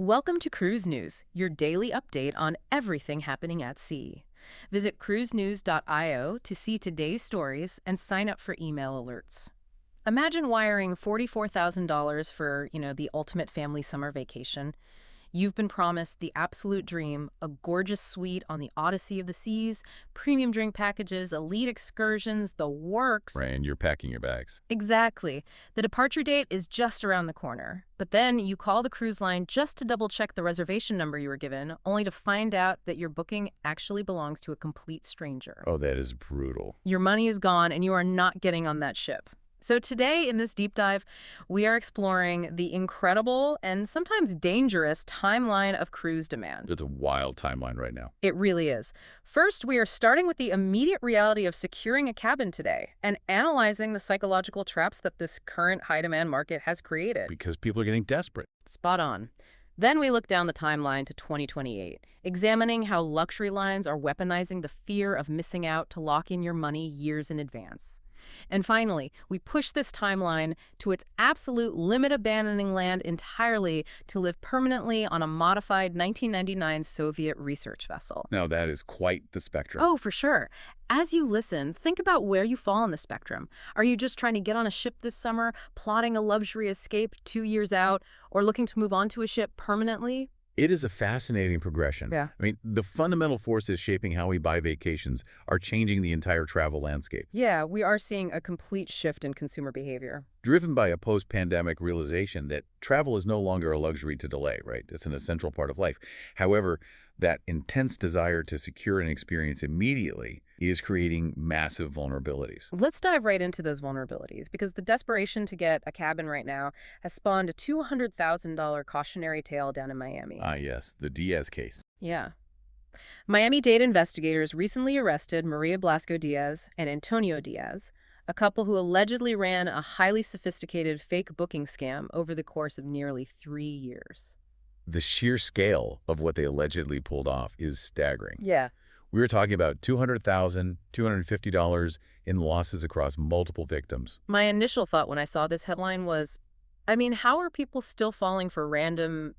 Welcome to Cruise News, your daily update on everything happening at sea. Visit cruisenews.io to see today's stories and sign up for email alerts. Imagine wiring $44,000 for, the ultimate family summer vacation. You've been promised the absolute dream, a gorgeous suite on the Odyssey of the Seas, premium drink packages, elite excursions, the works. Right, and you're packing your bags. Exactly. The departure date is just around the corner. But then you call the cruise line just to double-check the reservation number you were given, only to find out that your booking actually belongs to a complete stranger. Oh, that is brutal. Your money is gone, and you are not getting on that ship. So today, in this deep dive, we are exploring the incredible and sometimes dangerous timeline of cruise demand. It's a wild timeline right now. It really is. First, we are starting with the immediate reality of securing a cabin today and analyzing the psychological traps that this current high-demand market has created. Because people are getting desperate. Spot on. Then we look down the timeline to 2028, examining how luxury lines are weaponizing the fear of missing out to lock in your money years in advance. And finally, we push this timeline to its absolute limit, abandoning land entirely to live permanently on a modified 1999 Soviet research vessel. Now, that is quite the spectrum. Oh, for sure. As you listen, think about where you fall on the spectrum. Are you just trying to get on a ship this summer, plotting a luxury escape 2 years out, or looking to move onto a ship permanently? It is a fascinating progression. Yeah. I mean, the fundamental forces shaping how we buy vacations are changing the entire travel landscape. Yeah, we are seeing a complete shift in consumer behavior. Driven by a post-pandemic realization that travel is no longer a luxury to delay, right? It's an essential part of life. However, that intense desire to secure an experience immediately is creating massive vulnerabilities. Let's dive right into those vulnerabilities, because the desperation to get a cabin right now has spawned a $200,000 cautionary tale down in Miami. Ah, yes, the Diaz case. Yeah. Miami-Dade investigators recently arrested Maria Blasco Diaz and Antonio Diaz, a couple who allegedly ran a highly sophisticated fake booking scam over the course of nearly 3 years. The sheer scale of what they allegedly pulled off is staggering. Yeah. We were talking about $200,000, $250 in losses across multiple victims. My initial thought when I saw this headline was, how are people still falling for random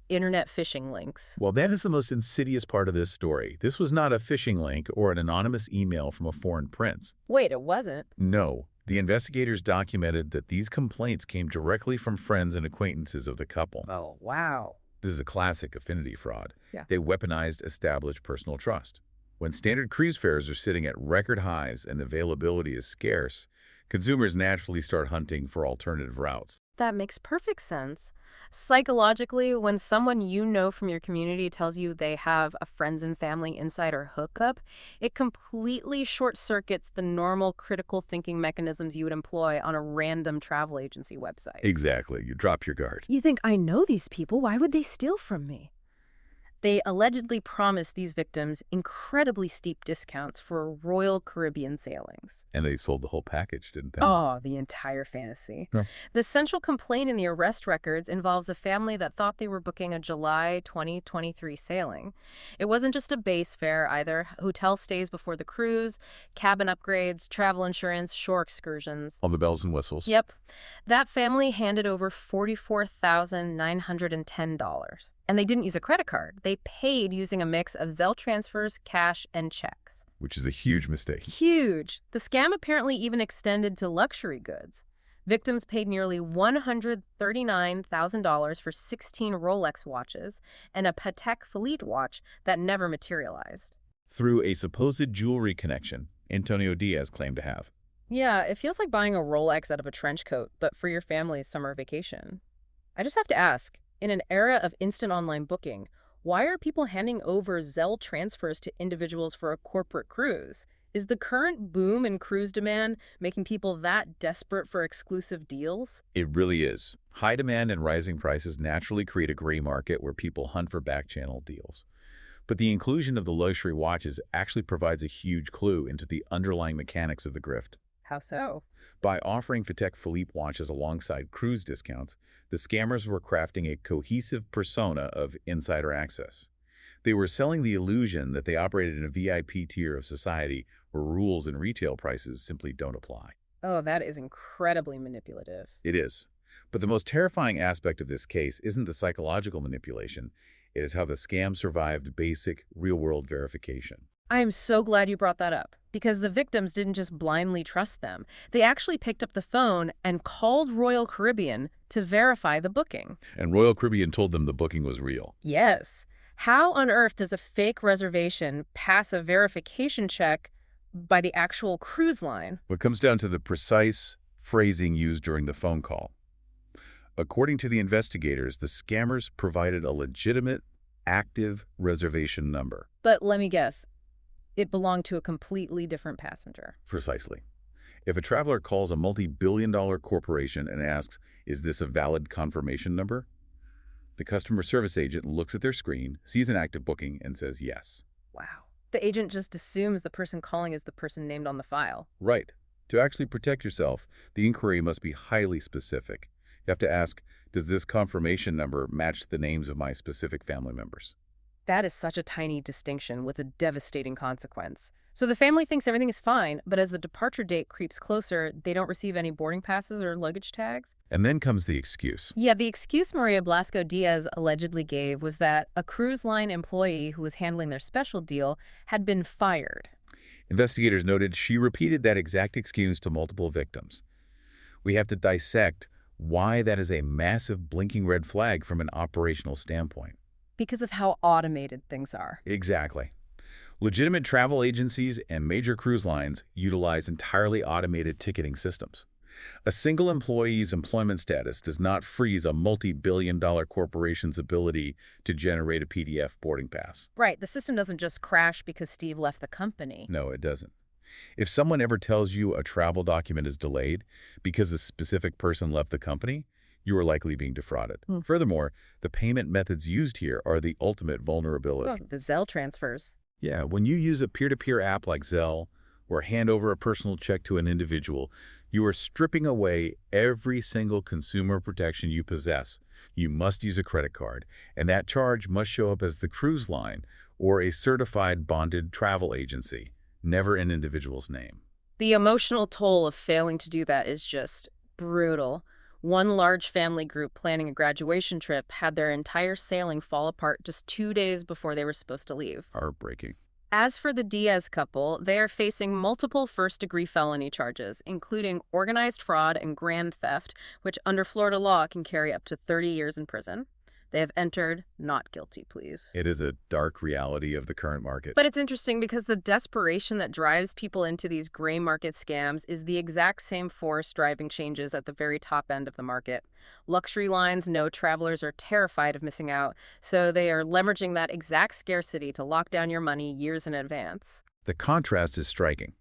internet phishing links? Well, that is the most insidious part of this story. This was not a phishing link or an anonymous email from a foreign prince. Wait, it wasn't? No. The investigators documented that these complaints came directly from friends and acquaintances of the couple. Oh, wow. This is a classic affinity fraud. Yeah. They weaponized established personal trust. When standard cruise fares are sitting at record highs and availability is scarce, consumers naturally start hunting for alternative routes. That makes perfect sense. Psychologically, when someone you know from your community tells you they have a friends and family insider hookup, it completely short-circuits the normal critical thinking mechanisms you would employ on a random travel agency website. Exactly. You drop your guard. You think, I know these people, why would they steal from me? They allegedly promised these victims incredibly steep discounts for Royal Caribbean sailings. And they sold the whole package, didn't they? Oh, the entire fantasy. Yeah. The central complaint in the arrest records involves a family that thought they were booking a July 2023 sailing. It wasn't just a base fare either. Hotel stays before the cruise, cabin upgrades, travel insurance, shore excursions. All the bells and whistles. Yep. That family handed over $44,910. And they didn't use a credit card. They paid using a mix of Zelle transfers, cash, and checks. Which is a huge mistake. Huge. The scam apparently even extended to luxury goods. Victims paid nearly $139,000 for 16 Rolex watches and a Patek Philippe watch that never materialized. Through a supposed jewelry connection Antonio Diaz claimed to have. Yeah, it feels like buying a Rolex out of a trench coat, but for your family's summer vacation. I just have to ask, in an era of instant online booking, why are people handing over Zelle transfers to individuals for a corporate cruise? Is the current boom in cruise demand making people that desperate for exclusive deals? It really is. High demand and rising prices naturally create a gray market where people hunt for back-channel deals. But the inclusion of the luxury watches actually provides a huge clue into the underlying mechanics of the grift. How so? By offering Patek Philippe watches alongside cruise discounts, the scammers were crafting a cohesive persona of insider access. They were selling the illusion that they operated in a VIP tier of society where rules and retail prices simply don't apply. Oh, that is incredibly manipulative. It is. But the most terrifying aspect of this case isn't the psychological manipulation. It is how the scam survived basic, real-world verification. I am so glad you brought that up, because the victims didn't just blindly trust them. They actually picked up the phone and called Royal Caribbean to verify the booking. And Royal Caribbean told them the booking was real. Yes. How on earth does a fake reservation pass a verification check by the actual cruise line? What comes down to the precise phrasing used during the phone call. According to the investigators, the scammers provided a legitimate, active reservation number. But let me guess, it belonged to a completely different passenger. Precisely. If a traveler calls a multi-billion-dollar corporation and asks, "Is this a valid confirmation number?" the customer service agent looks at their screen, sees an active booking, and says yes. Wow. The agent just assumes the person calling is the person named on the file. Right. To actually protect yourself, the inquiry must be highly specific. You have to ask, does this confirmation number match the names of my specific family members? That is such a tiny distinction with a devastating consequence. So the family thinks everything is fine, but as the departure date creeps closer, they don't receive any boarding passes or luggage tags? And then comes the excuse. Yeah, the excuse Maria Blasco Diaz allegedly gave was that a cruise line employee who was handling their special deal had been fired. Investigators noted she repeated that exact excuse to multiple victims. We have to dissect why that is a massive blinking red flag from an operational standpoint. Because of how automated things are. Exactly. Legitimate travel agencies and major cruise lines utilize entirely automated ticketing systems. A single employee's employment status does not freeze a multi-billion-dollar corporation's ability to generate a PDF boarding pass. Right, the system doesn't just crash because Steve left the company. No, it doesn't. If someone ever tells you a travel document is delayed because a specific person left the company, you are likely being defrauded. Furthermore, the payment methods used here are the ultimate vulnerability. Oh, the Zelle transfers. Yeah, when you use a peer-to-peer app like Zelle or hand over a personal check to an individual, you are stripping away every single consumer protection you possess. You must use a credit card, and that charge must show up as the cruise line or a certified bonded travel agency, never an individual's name. The emotional toll of failing to do that is just brutal. One large family group planning a graduation trip had their entire sailing fall apart just 2 days before they were supposed to leave. Heartbreaking. As for the Diaz couple, they are facing multiple first-degree felony charges, including organized fraud and grand theft, which under Florida law can carry up to 30 years in prison. They have entered not guilty pleas. It is a dark reality of the current market. But it's interesting because the desperation that drives people into these gray market scams is the exact same force driving changes at the very top end of the market. Luxury lines know travelers are terrified of missing out, so they are leveraging that exact scarcity to lock down your money years in advance. The contrast is striking.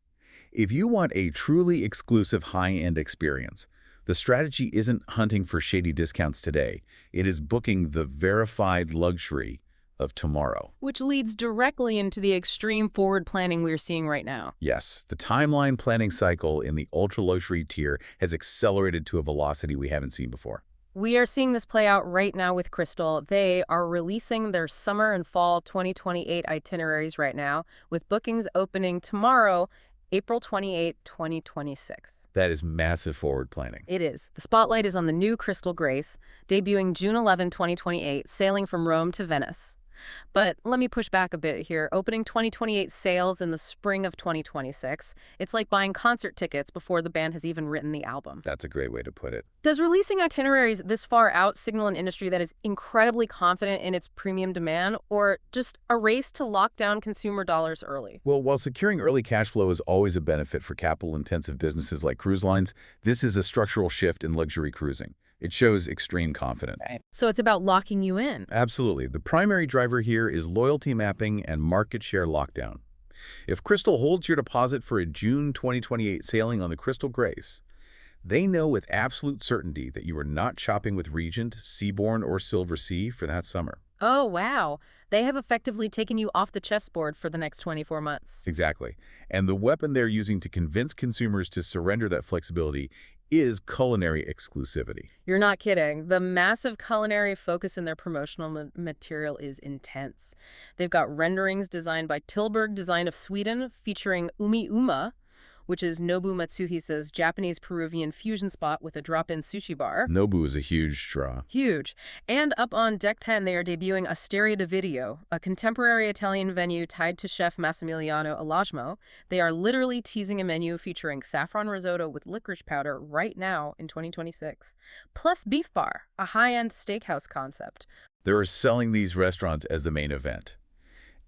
If you want a truly exclusive high-end experience, the strategy isn't hunting for shady discounts today. It is booking the verified luxury of tomorrow. Which leads directly into the extreme forward planning we're seeing right now. Yes, the timeline planning cycle in the ultra-luxury tier has accelerated to a velocity we haven't seen before. We are seeing this play out right now with Crystal. They are releasing their summer and fall 2028 itineraries right now, with bookings opening tomorrow, April 28, 2026. That is massive forward planning. It is. The spotlight is on the new Crystal Grace, debuting June 11, 2028, sailing from Rome to Venice. But let me push back a bit here. Opening 2028 sales in the spring of 2026. It's like buying concert tickets before the band has even written the album. That's a great way to put it. Does releasing itineraries this far out signal an industry that is incredibly confident in its premium demand, or just a race to lock down consumer dollars early? Well, while securing early cash flow is always a benefit for capital-intensive businesses like cruise lines, this is a structural shift in luxury cruising. It shows extreme confidence. Right. So it's about locking you in. Absolutely. The primary driver here is loyalty mapping and market share lockdown. If Crystal holds your deposit for a June 2028 sailing on the Crystal Grace, they know with absolute certainty that you are not shopping with Regent, Seabourn, or Silver Sea for that summer. Oh, wow. They have effectively taken you off the chessboard for the next 24 months. Exactly. And the weapon they're using to convince consumers to surrender that flexibility is culinary exclusivity. You're not kidding. The massive culinary focus in their promotional material is intense. They've got renderings designed by Tilburg Design of Sweden featuring Umi Uma, which is Nobu Matsuhisa's Japanese-Peruvian fusion spot with a drop-in sushi bar. Nobu is a huge draw. Huge. And up on Deck 10, they are debuting Osteria de Video, a contemporary Italian venue tied to chef Massimiliano Alagmo. They are literally teasing a menu featuring saffron risotto with licorice powder right now in 2026. Plus Beef Bar, a high-end steakhouse concept. They're selling these restaurants as the main event.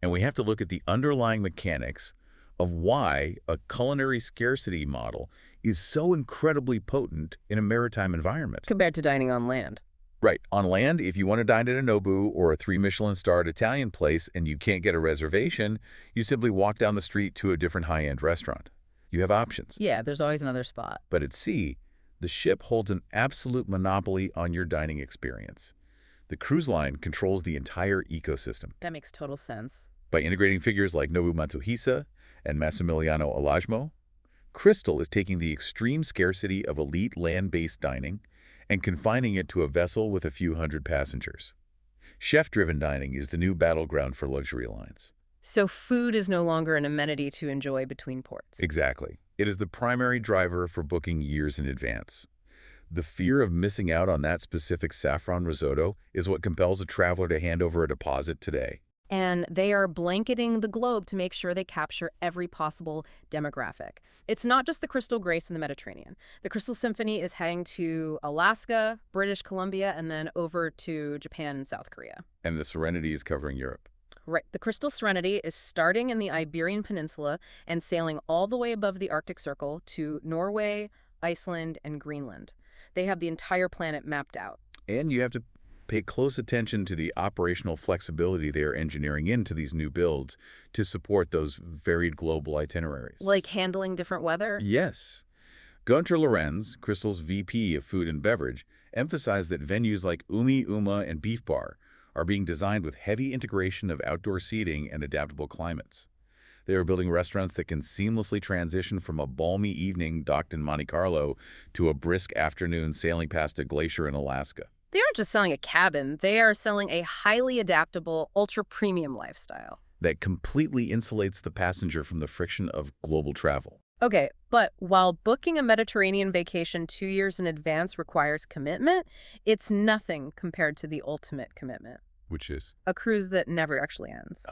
And we have to look at the underlying mechanics of why a culinary scarcity model is so incredibly potent in a maritime environment. Compared to dining on land. Right. On land, if you want to dine at a Nobu or a 3-Michelin-starred Italian place and you can't get a reservation, you simply walk down the street to a different high-end restaurant. You have options. Yeah, there's always another spot. But at sea, the ship holds an absolute monopoly on your dining experience. The cruise line controls the entire ecosystem. That makes total sense. By integrating figures like Nobu Matsuhisa and Massimiliano Alagmo, Crystal is taking the extreme scarcity of elite land-based dining and confining it to a vessel with a few hundred passengers. Chef-driven dining is the new battleground for luxury lines. So food is no longer an amenity to enjoy between ports. Exactly. It is the primary driver for booking years in advance. The fear of missing out on that specific saffron risotto is what compels a traveler to hand over a deposit today. And they are blanketing the globe to make sure they capture every possible demographic. It's not just the Crystal Grace in the Mediterranean. The Crystal Symphony is heading to Alaska, British Columbia, and then over to Japan and South Korea. And the Serenity is covering Europe. Right. The Crystal Serenity is starting in the Iberian Peninsula and sailing all the way above the Arctic Circle to Norway, Iceland, and Greenland. They have the entire planet mapped out. And you have to pay close attention to the operational flexibility they are engineering into these new builds to support those varied global itineraries. Like handling different weather? Yes. Gunter Lorenz, Crystal's VP of Food and Beverage, emphasized that venues like Umi, Uma, and Beef Bar are being designed with heavy integration of outdoor seating and adaptable climates. They are building restaurants that can seamlessly transition from a balmy evening docked in Monte Carlo to a brisk afternoon sailing past a glacier in Alaska. They aren't just selling a cabin. They are selling a highly adaptable, ultra-premium lifestyle. That completely insulates the passenger from the friction of global travel. Okay, but while booking a Mediterranean vacation 2 years in advance requires commitment, it's nothing compared to the ultimate commitment. Which is? A cruise that never actually ends.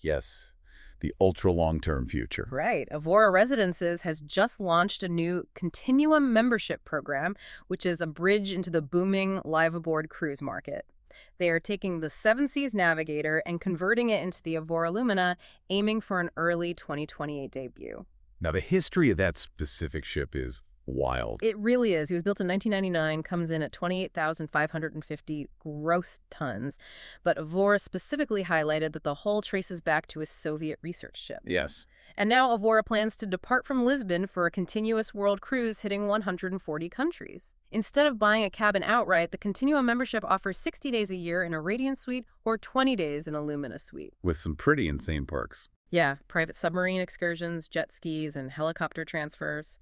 Yes. The ultra-long-term future. Right. Avora Residences has just launched a new Continuum membership program, which is a bridge into the booming live-aboard cruise market. They are taking the Seven Seas Navigator and converting it into the Avora Lumina, aiming for an early 2028 debut. Now, the history of that specific ship is wild. It really is. It was built in 1999, comes in at 28,550 gross tons. But Avora specifically highlighted that the hull traces back to a Soviet research ship. Yes. And now Avora plans to depart from Lisbon for a continuous world cruise hitting 140 countries. Instead of buying a cabin outright, the Continuum membership offers 60 days a year in a Radiant suite or 20 days in a Lumina suite. With some pretty insane perks. Yeah, private submarine excursions, jet skis, and helicopter transfers.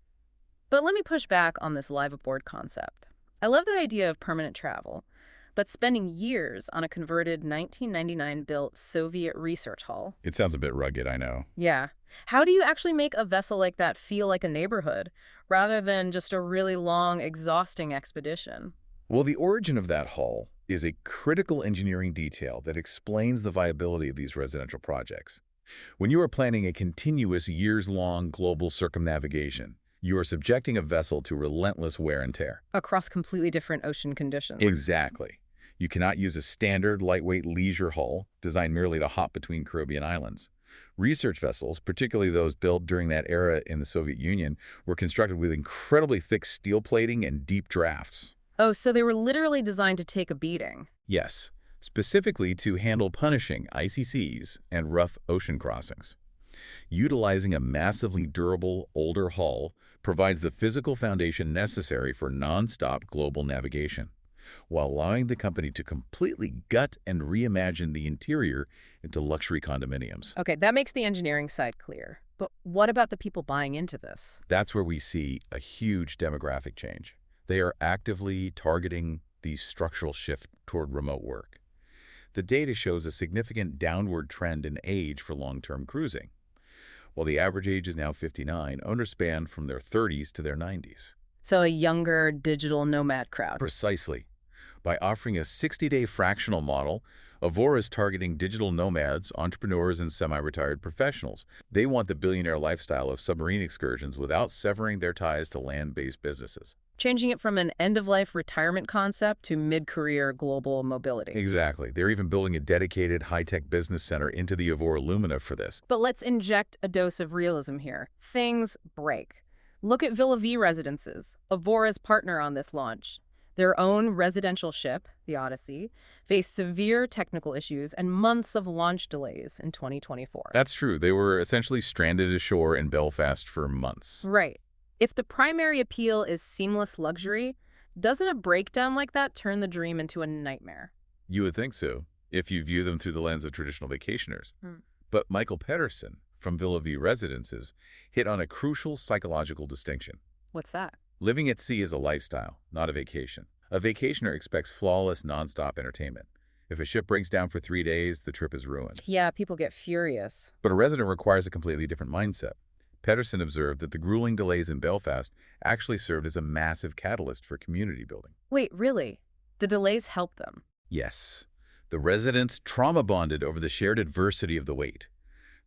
But let me push back on this live aboard concept. I love the idea of permanent travel, but spending years on a converted 1999-built Soviet research hull. It sounds a bit rugged, I know. Yeah. How do you actually make a vessel like that feel like a neighborhood, rather than just a really long, exhausting expedition? Well, the origin of that hull is a critical engineering detail that explains the viability of these residential projects. When you are planning a continuous years-long global circumnavigation, you are subjecting a vessel to relentless wear and tear. Across completely different ocean conditions. Exactly. You cannot use a standard, lightweight leisure hull designed merely to hop between Caribbean islands. Research vessels, particularly those built during that era in the Soviet Union, were constructed with incredibly thick steel plating and deep drafts. Oh, so they were literally designed to take a beating. Yes, specifically to handle punishing icy seas and rough ocean crossings. Utilizing a massively durable, older hull provides the physical foundation necessary for non-stop global navigation, while allowing the company to completely gut and reimagine the interior into luxury condominiums. Okay, that makes the engineering side clear. But what about the people buying into this? That's where we see a huge demographic change. They are actively targeting the structural shift toward remote work. The data shows a significant downward trend in age for long-term cruising. While the average age is now 59, owners span from their 30s to their 90s. So a younger digital nomad crowd. Precisely. By offering a 60-day fractional model, Avora is targeting digital nomads, entrepreneurs, and semi-retired professionals. They want the billionaire lifestyle of submarine excursions without severing their ties to land-based businesses. Changing it from an end-of-life retirement concept to mid-career global mobility. Exactly. They're even building a dedicated high-tech business center into the Avora Lumina for this. But let's inject a dose of realism here. Things break. Look at Villa V Residences, Avora's partner on this launch. Their own residential ship, the Odyssey, faced severe technical issues and months of launch delays in 2024. That's true. They were essentially stranded ashore in Belfast for months. Right. If the primary appeal is seamless luxury, doesn't a breakdown like that turn the dream into a nightmare? You would think so, if you view them through the lens of traditional vacationers. But Michael Pedersen from Villa V Residences hit on a crucial psychological distinction. What's that? Living at sea is a lifestyle, not a vacation. A vacationer expects flawless, nonstop entertainment. If a ship breaks down for 3 days, the trip is ruined. Yeah, people get furious. But a resident requires a completely different mindset. Pedersen observed that the grueling delays in Belfast actually served as a massive catalyst for community building. Wait, really? The delays help them? Yes. The residents trauma-bonded over the shared adversity of the wait.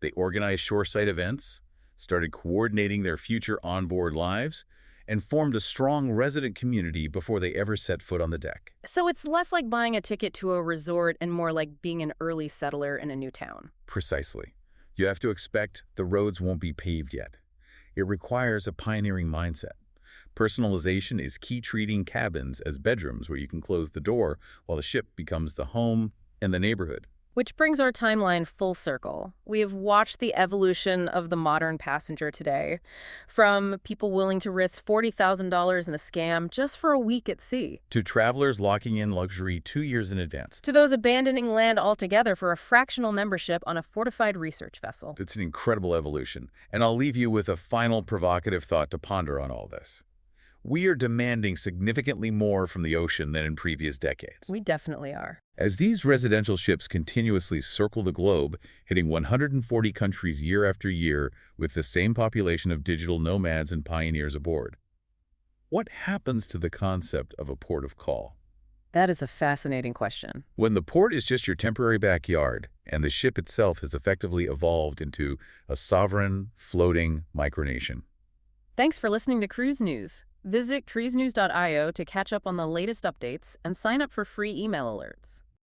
They organized shoreside events, started coordinating their future onboard lives, and formed a strong resident community before they ever set foot on the deck. So it's less like buying a ticket to a resort and more like being an early settler in a new town. Precisely. You have to expect the roads won't be paved yet. It requires a pioneering mindset. Personalization is key, treating cabins as bedrooms where you can close the door while the ship becomes the home and the neighborhood. Which brings our timeline full circle. We have watched the evolution of the modern passenger today, from people willing to risk $40,000 in a scam just for a week at sea, To travelers locking in luxury 2 years in advance. to those abandoning land altogether for a fractional membership on a fortified research vessel. It's an incredible evolution, and I'll leave you with a final provocative thought to ponder on all this. We are demanding significantly more from the ocean than in previous decades. We definitely are. As these residential ships continuously circle the globe, hitting 140 countries year after year with the same population of digital nomads and pioneers aboard, what happens to the concept of a port of call? That is a fascinating question. When the port is just your temporary backyard and the ship itself has effectively evolved into a sovereign, floating micronation. Thanks for listening to Cruise News. Visit cruisenews.io to catch up on the latest updates and sign up for free email alerts.